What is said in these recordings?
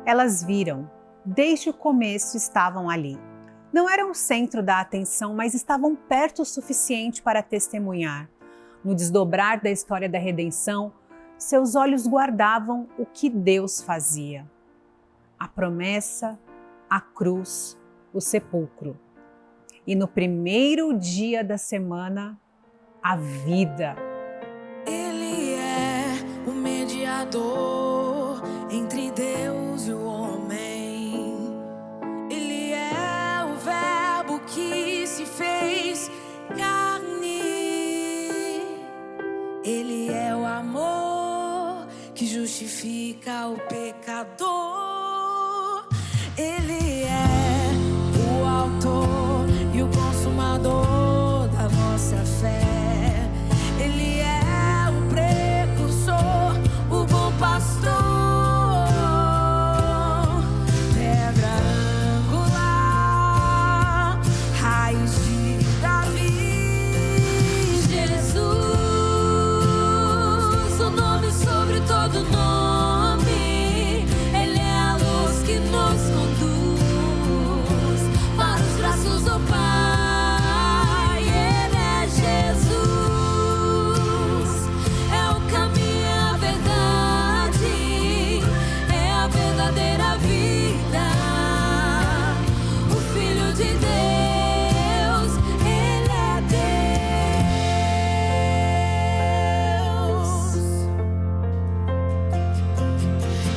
Elas viram, desde o começo estavam ali. Não eram o centro da atenção, mas estavam perto o suficiente para testemunhar. No desdobrar da história da redenção, seus olhos guardavam o que Deus fazia. A promessa, a cruz, o sepulcro. E no primeiro dia da semana, a vida. Ele é o mediador entre Deus e o homem. Ele é o verbo que se fez carne. Ele é o amor que justifica o pecador. Ele é o autor e o consumador da nossa fé. Ele é o precursor, o bom pastor, pedra angular, raiz de Davi. Jesus, o nome sobre todo nome. Ele é a luz que nos conduz para os braços do Pai. Ele é Jesus, é o caminho, é a verdade, é a verdadeira vida. O Filho de Deus, Ele é Deus.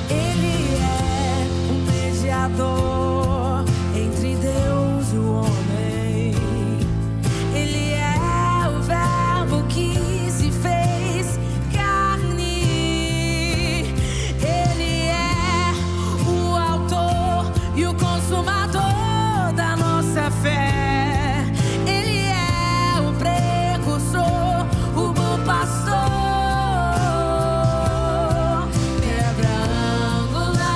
Ele é o mediador entre Deus e o homem. Ele é o verbo que se fez carne. Ele é o autor e o consumador da nossa fé. Ele é o precursor, o bom pastor, pedra angular,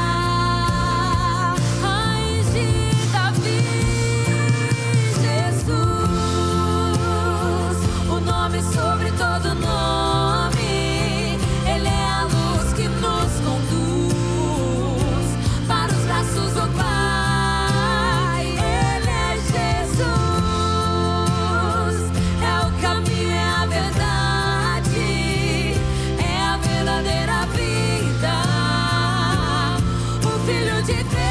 raiz de Davi. Jesus, o nome sobre todo nome. Ele é a luz que nos conduz para os braços do Pai. Ele é Jesus, é o caminho, é a verdade, é a verdadeira vida. O Filho de Deus,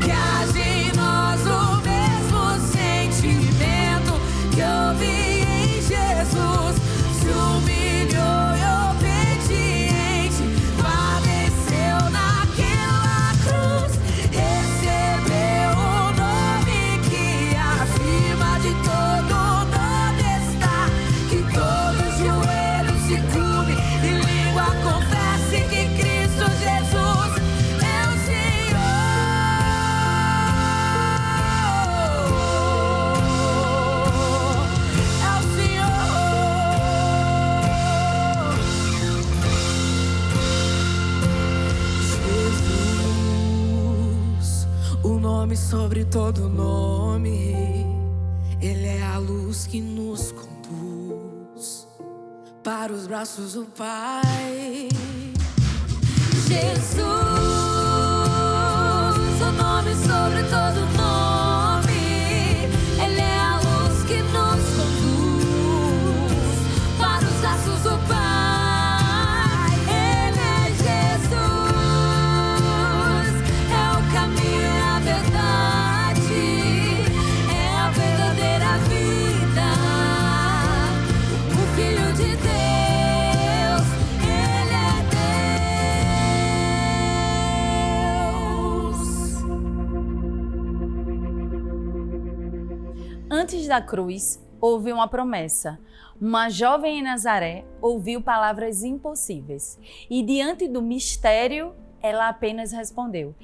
que age em nós o mesmo sentimento que houve em Jesus. Se humilhou e obediente, padeceu naquela cruz, recebeu o nome que acima de todo nome está. Que todo joelho se curve e língua confesse que Cristo Jesus é o Jesus, o nome sobre todo nome. Ele é a luz que nos conduz para os braços do Pai. Jesus, o nome sobre todo nome. Ele é a luz que nos conduz para os braços do Pai. Ele é Jesus, é o caminho, é a verdade, é a verdadeira vida. O Filho de Deus, Ele é Deus. Antes da cruz, houve uma promessa. Uma jovem em Nazaré ouviu palavras impossíveis e, diante do mistério, ela apenas respondeu: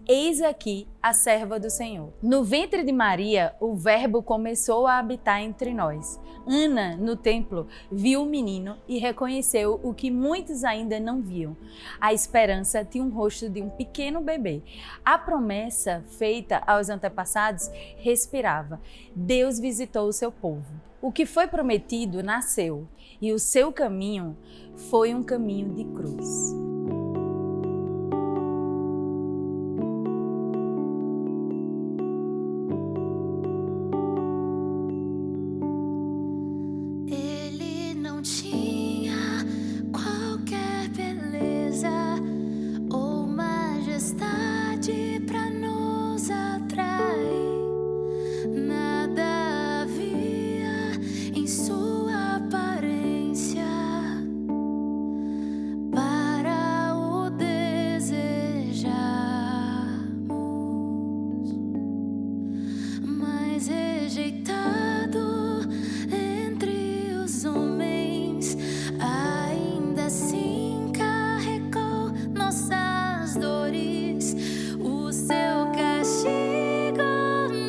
eis aqui a serva do Senhor. No ventre de Maria, o Verbo começou a habitar entre nós. Ana, no templo, viu o menino e reconheceu o que muitos ainda não viam. A esperança tinha um rosto de um pequeno bebê. A promessa feita aos antepassados respirava. Deus visitou o seu povo. O que foi prometido nasceu, e o seu caminho foi um caminho de cruz. não tinha qualquer beleza ou majestade pra nos atrair. Nada havia em sua aparência para o desejarmos, mas rejeitado entre os homens, ainda assim carregou nossas dores. O seu castigo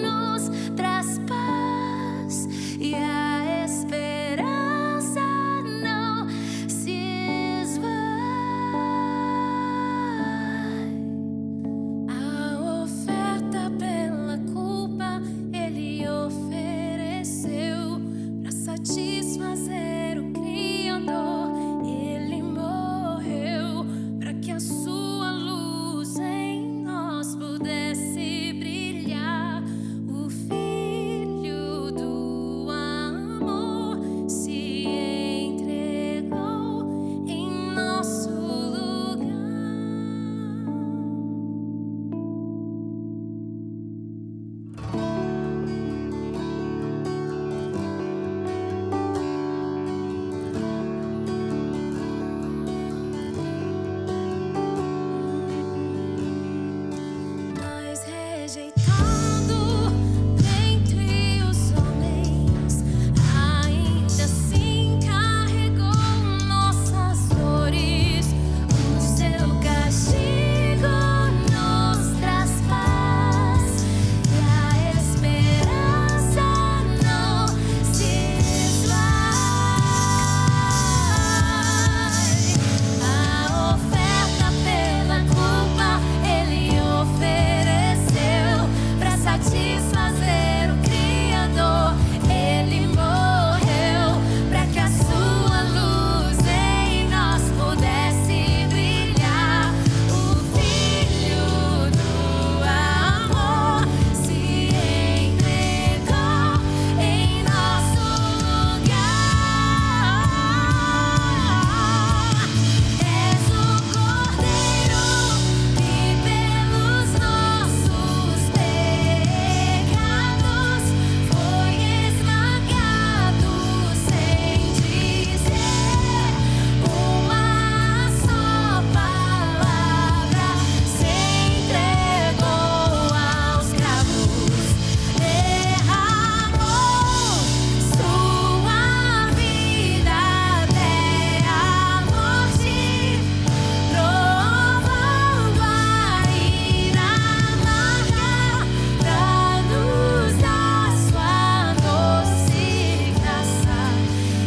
nos traz paz e a esperança não se esvai. A oferta pela culpa ele ofereceu pra satisfazer o Criador. Ele morreu pra que a sua luz em nós pudesse brilhar. O Filho do amor se entregou em nosso lugar. Mas rejeitado entre os homens, ainda assim carregou nossas dores. O seu castigo nos traz paz e a esperança não se esvai. A oferta pela culpa ele ofereceu pra satisfazer o Criador. Ele morreu pra que a sua luz em nós pudesse brilhar. O Filho do amor se entregou em nosso lugar. És o Cordeiro que pelos nossos pecados foi esmagado sem dizer uma só palavra. Se entregou aos cravos, derramou sua vida até a morte, provando a ira amarga pra nos dar sua doce graça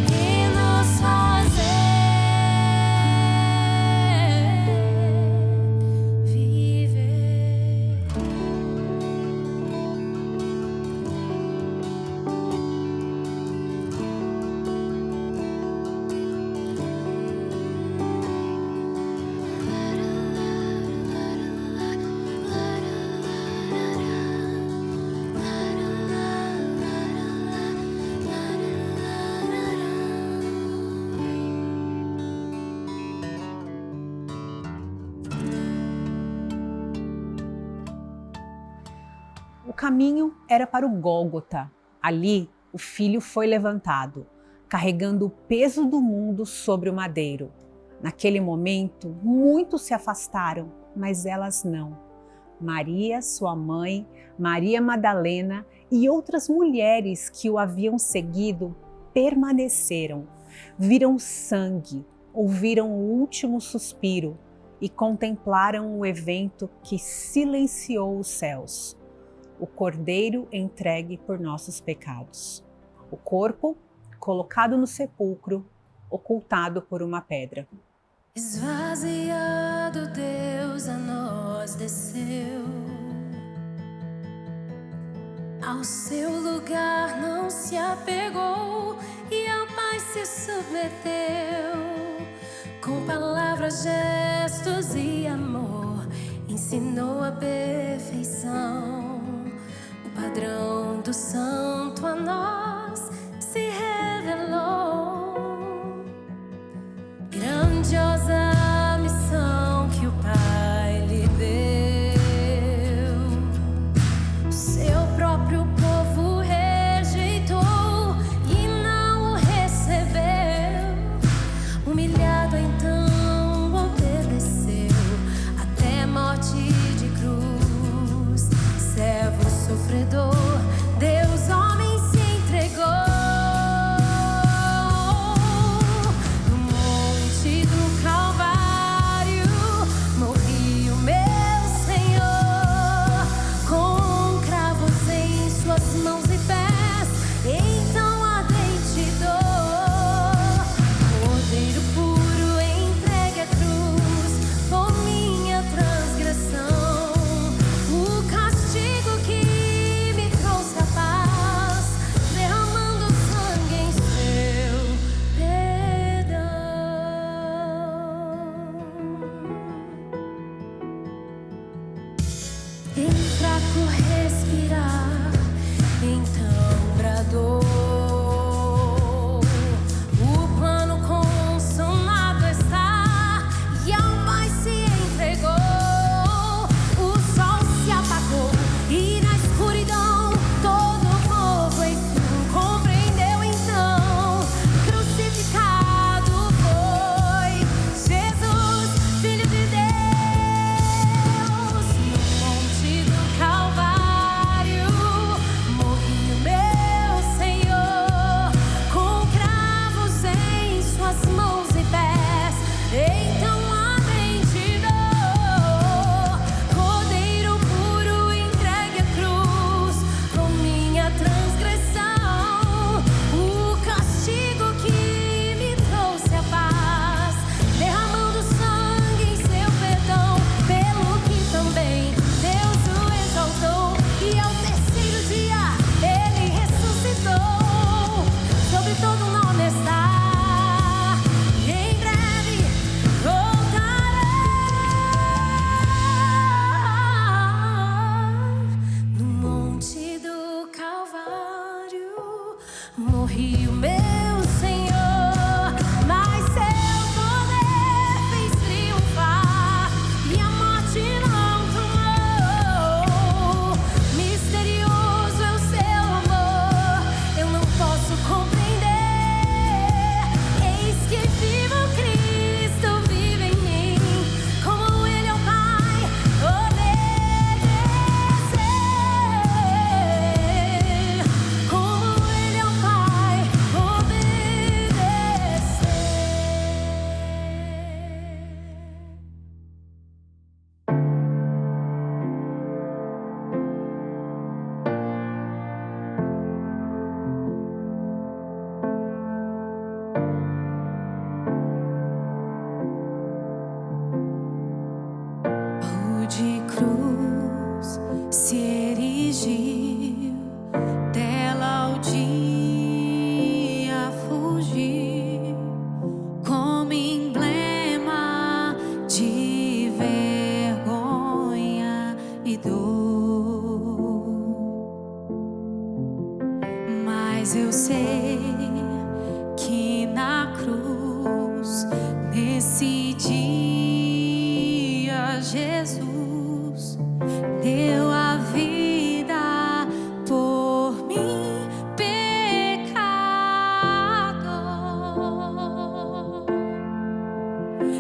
e nos fazer viver. O caminho era para o Gólgota. Ali, o filho foi levantado, carregando o peso do mundo sobre o madeiro. Naquele momento, muitos se afastaram, mas elas não. Maria, sua mãe, Maria Madalena e outras mulheres que o haviam seguido permaneceram. Viram sangue, ouviram o último suspiro e contemplaram o evento que silenciou os céus. O Cordeiro entregue por nossos pecados. O corpo colocado no sepulcro, ocultado por uma pedra. Esvaziado, Deus a nós desceu. Ao seu lugar não se apegou e ao Pai se submeteu. Com palavras, gestos e amor, ensinou a perfeição. O padrão do santo a nós se revelou.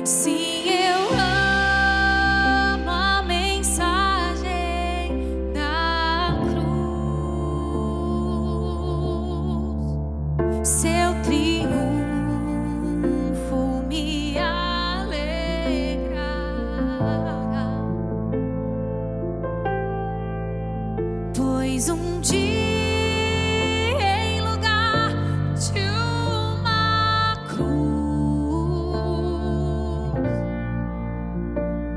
Sim, eu amo a mensagem da cruz. Seu triunfo me alegrará, pois um dia em lugar de uma cruz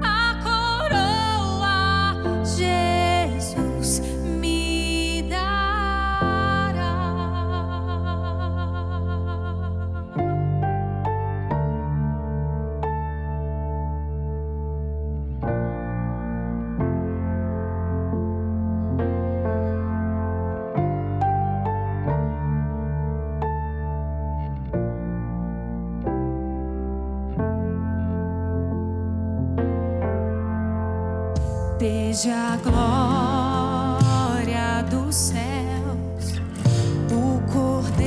a coroa Jesus me dará. Desde a glória dos céus, o Cordeiro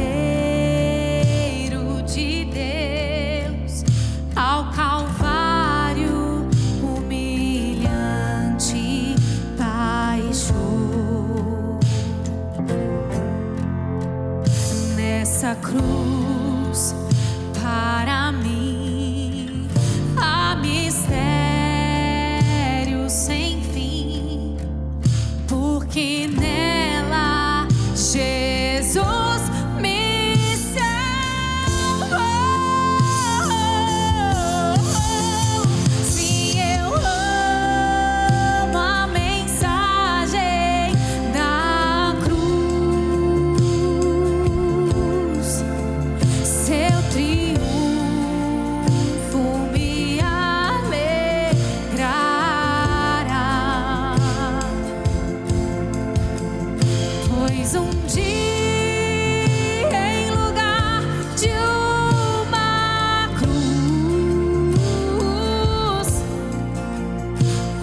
de Deus, ao Calvário humilhante baixou. Nessa cruz, para mim, há mistério sem fim, porque nela Jesus me salvou. Sim, eu amo a mensagem da cruz. Seu triunfo me alegrará, pois um dia em lugar de uma cruz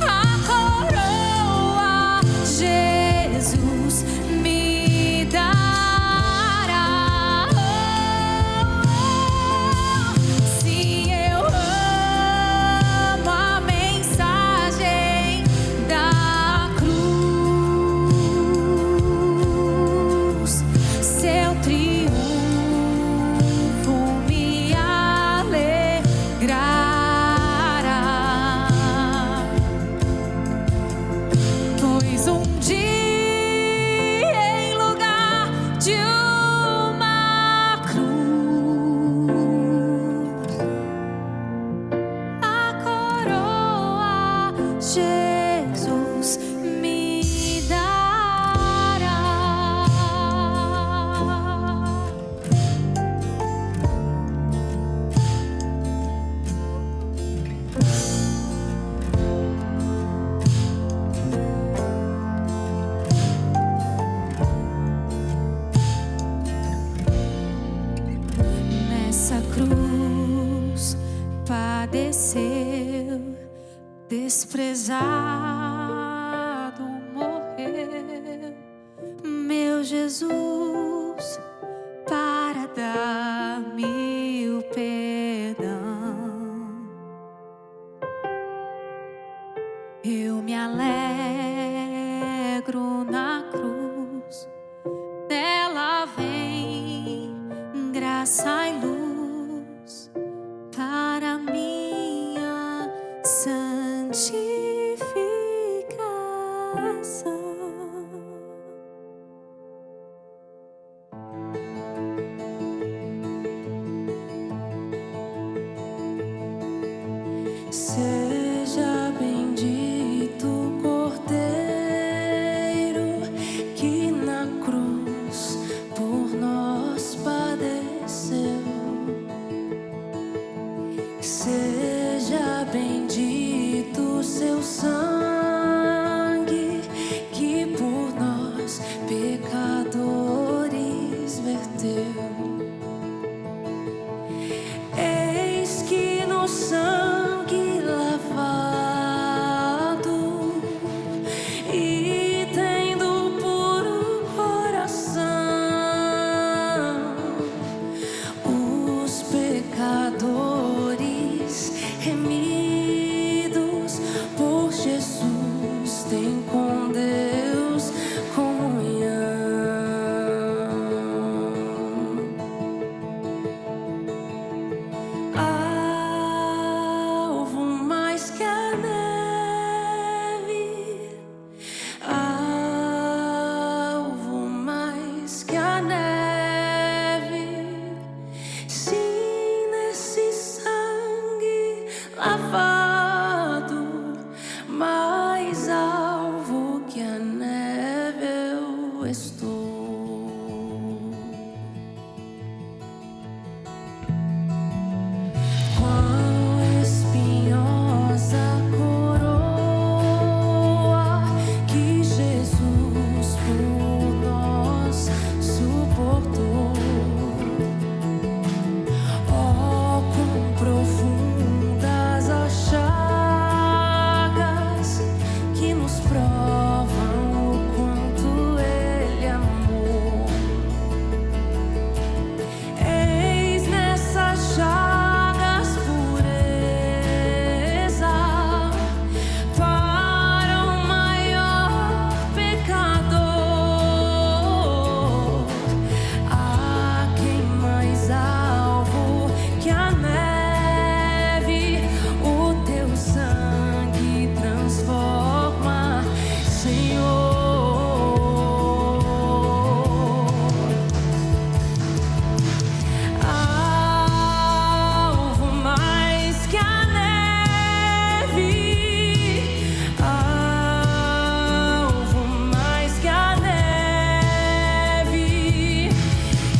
a coroa Jesus me dará. Sim, eu amo a mensagem da cruz. Seu triunfo me alegrará, pois um dia em lugar de uma cruz a coroa Jesus me dará. Nessa cruz padeceu, desprezado morreu, meu Jesus, para dar-me o perdão. Eu me alegro na cruz, nela vem graça e luz para minha santificação. Seja bendito o Cordeiro que na cruz por nós padeceu. Seja bendito seu sangue que por nós pecadores verteu. Eis que no sangue lavado e tendo puro coração, os pecadores remidos por Jesus têm com Deus comunhão. Alvo mais que a neve, alvo mais que a neve, sim, nesse sangue lavado, mais alvo que a neve eu estou. Quão espinhosa coroa que Jesus por nós suportou. Oh, quão profundas as chagas que nos provam o quanto Ele amou. Eis nessas chagas pureza para o maior pecador. Há quem mais alvo que a neve, o teu sangue transforma, Senhor. Alvo mais que a neve, alvo mais que a neve,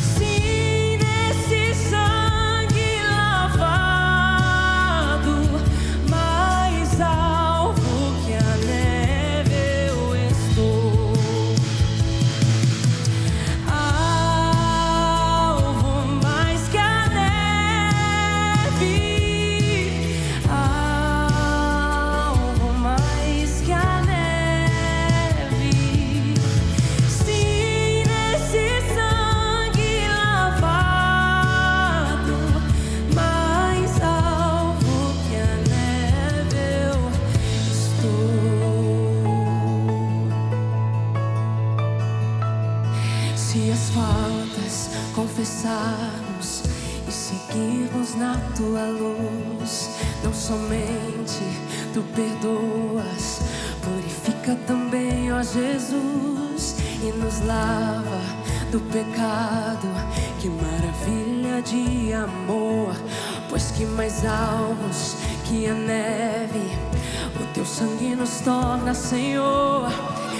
sim, nesse sangue lavado, mais alvo que a neve eu estou. Alvo mais que a neve, alvo mais que a neve, sim, nesse sangue lavado, mais alvo que a neve eu estou. Se as faltas confessarmos e seguirmos na tua luz, não somente tu perdoas, purifica também, ó Jesus, e nos lava do pecado. Que maravilha de amor, pois que mais alvos que a neve, o teu sangue nos torna, Senhor.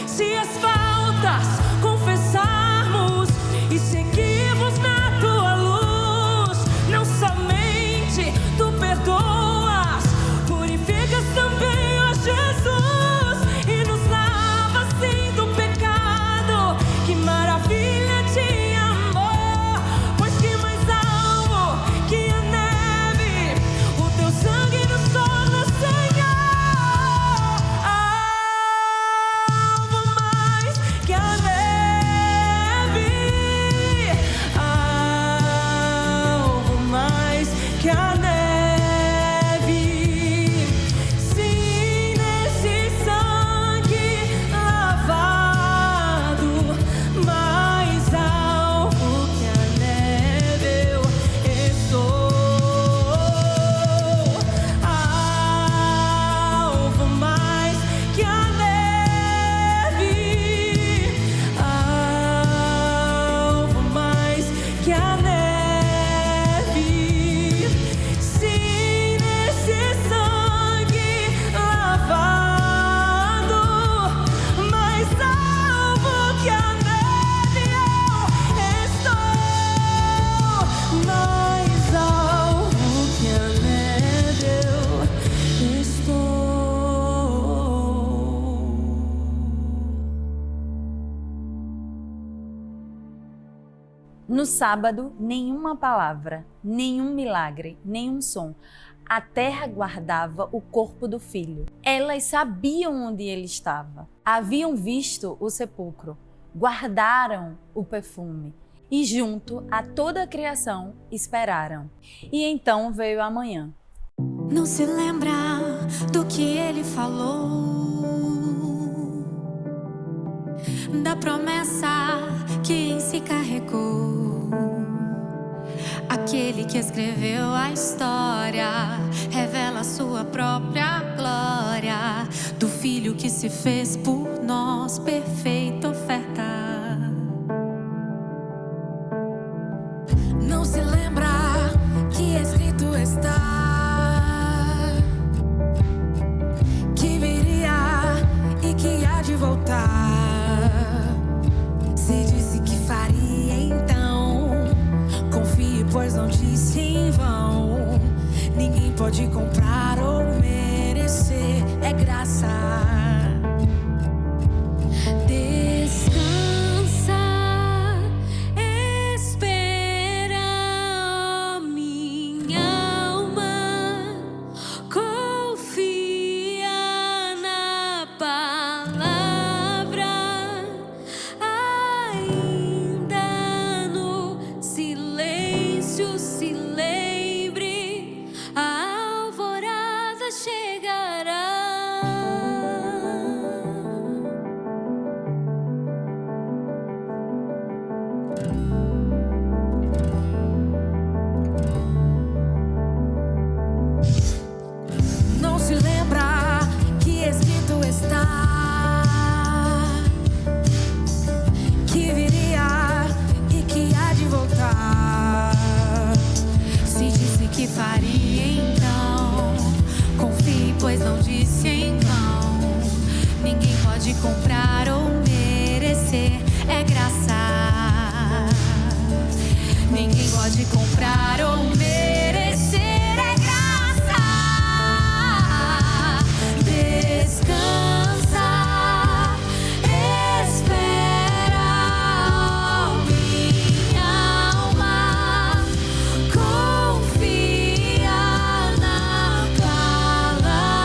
Se as faltas confessarmos e seguirmos na tua luz, não somente tu perdoas, purificas também, ó Jesus, e nos lava assim do pecado. Que maravilha de amor, pois que mais alvo que a neve, o teu sangue nos torna, Senhor. Alvo mais que a neve, alvo mais que a neve, sim, nesse sangue lavado, mais alvo que a neve eu estou. Alvo mais que a neve, alvo mais que a neve, sim, nesse sangue lavado, mais alvo que a neve eu estou. Mais alvo que a neve eu estou. No sábado, nenhuma palavra, nenhum milagre, nenhum som. A terra guardava o corpo do filho. Elas sabiam onde ele estava. Haviam visto o sepulcro. Guardaram o perfume. e junto a toda a criação esperaram. E então veio a manhã. Não se lembra do que ele falou, da promessa que em si carregou. Aquele que escreveu a história revela sua própria glória, do Filho que se fez por nós, perfeita oferta. Não se lembra que escrito está, que viria e que há de voltar. Se disse que faria, então confie, pois não disse em vão. Ninguém pode comprar ou merecer, é graça. Comprar ou merecer, é graça. Ninguém pode comprar ou merecer, é graça. Descansa, espera, ó minha alma, confia na palavra.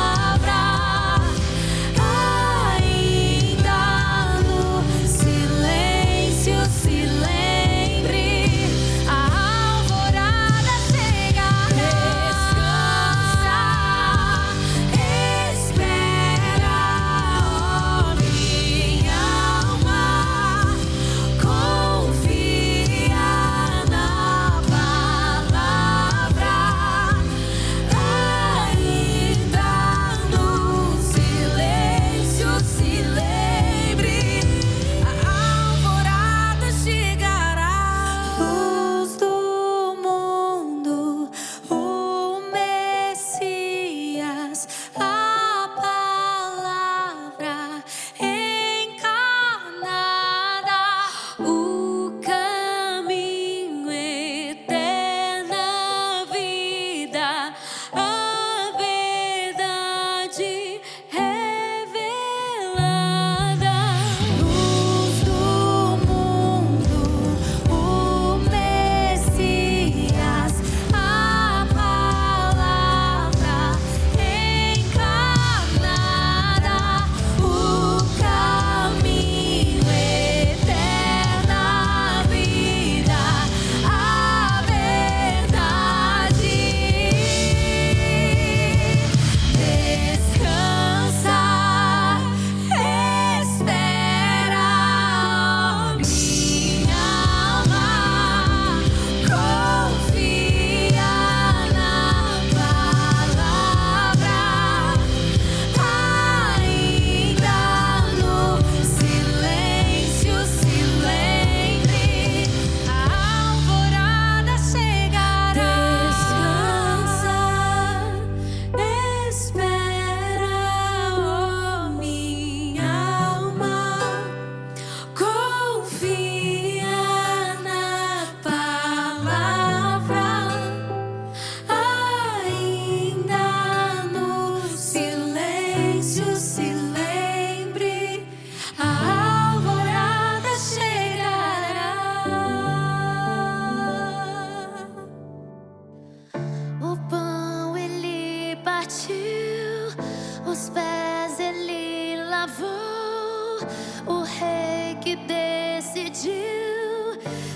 Os pés ele lavou, o rei que decidiu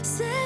ser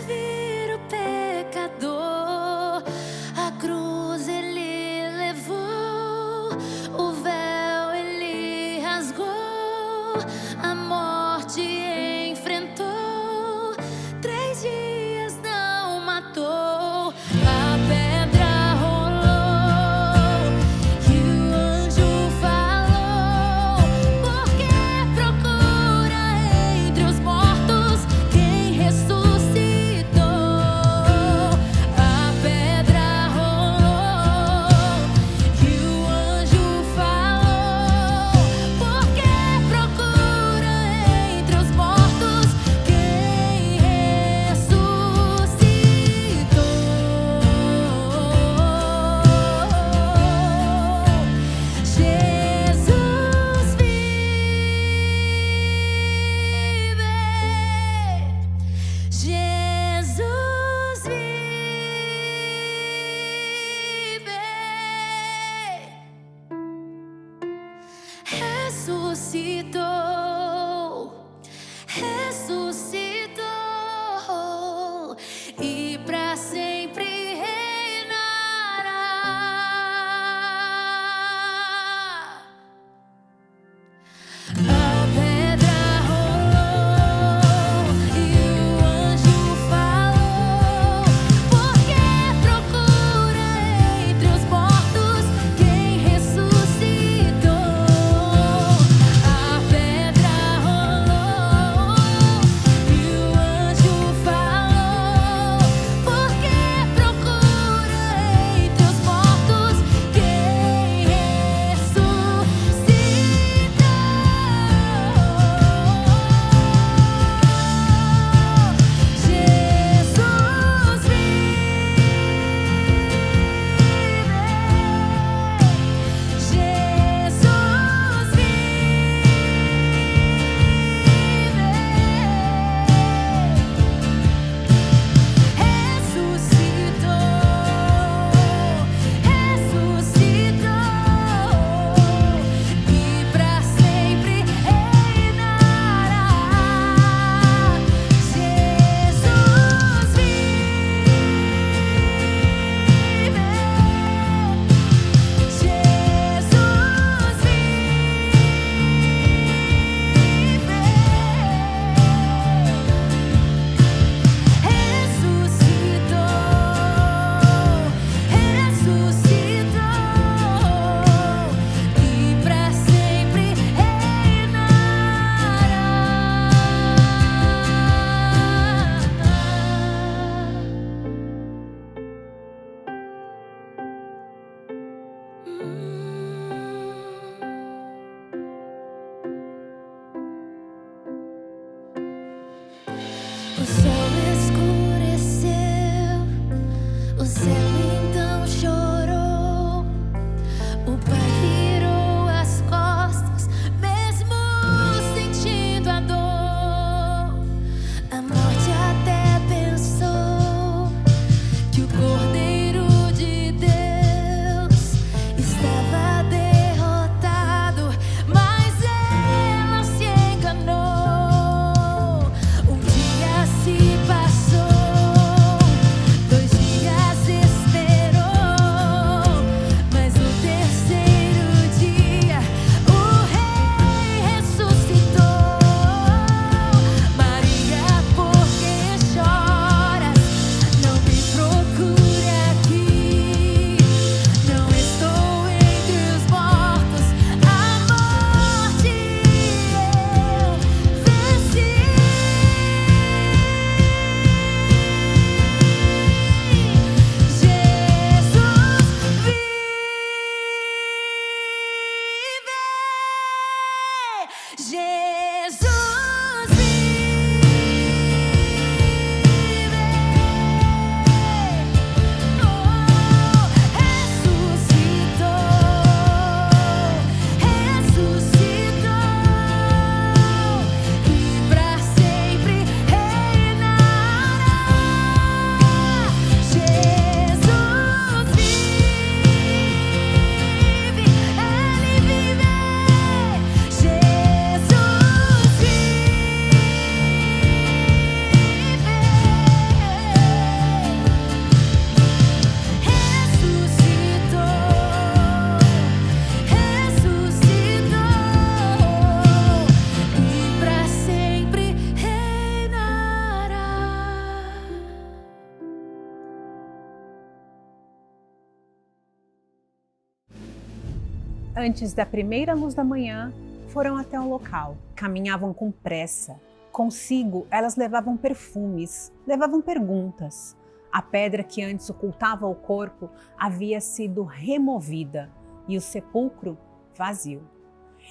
Antes da primeira luz da manhã, foram até o local. Caminhavam com pressa. Consigo, elas levavam perfumes, levavam perguntas. A pedra que antes ocultava o corpo havia sido removida e o sepulcro vazio.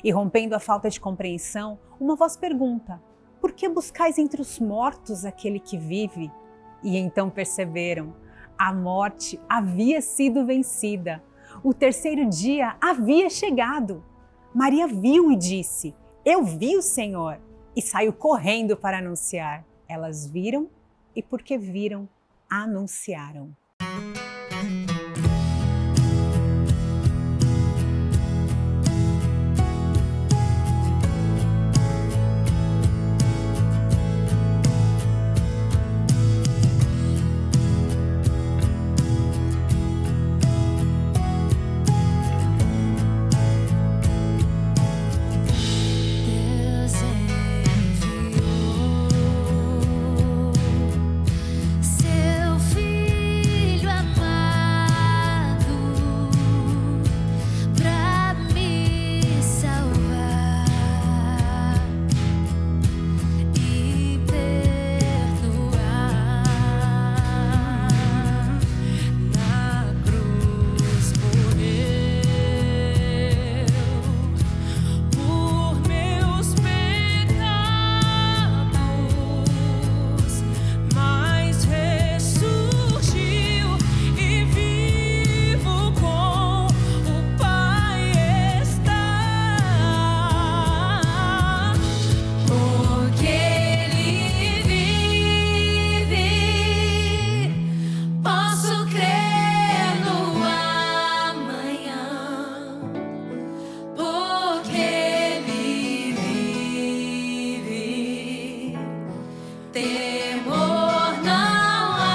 E rompendo a falta de compreensão, uma voz pergunta: por que buscais entre os mortos aquele que vive? E então perceberam: a morte havia sido vencida. O terceiro dia havia chegado. Maria viu e disse: eu vi o Senhor, e saiu correndo para anunciar. Elas viram e, porque viram, anunciaram. Seu filho amado pra me salvar e perdoar. Na cruz morreu por meus pecados, mas ressurgiu e vivo com o Pai está. Porque Ele vive, posso crer no amanhã. Porque Ele vive, temor não há,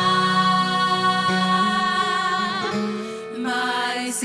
mas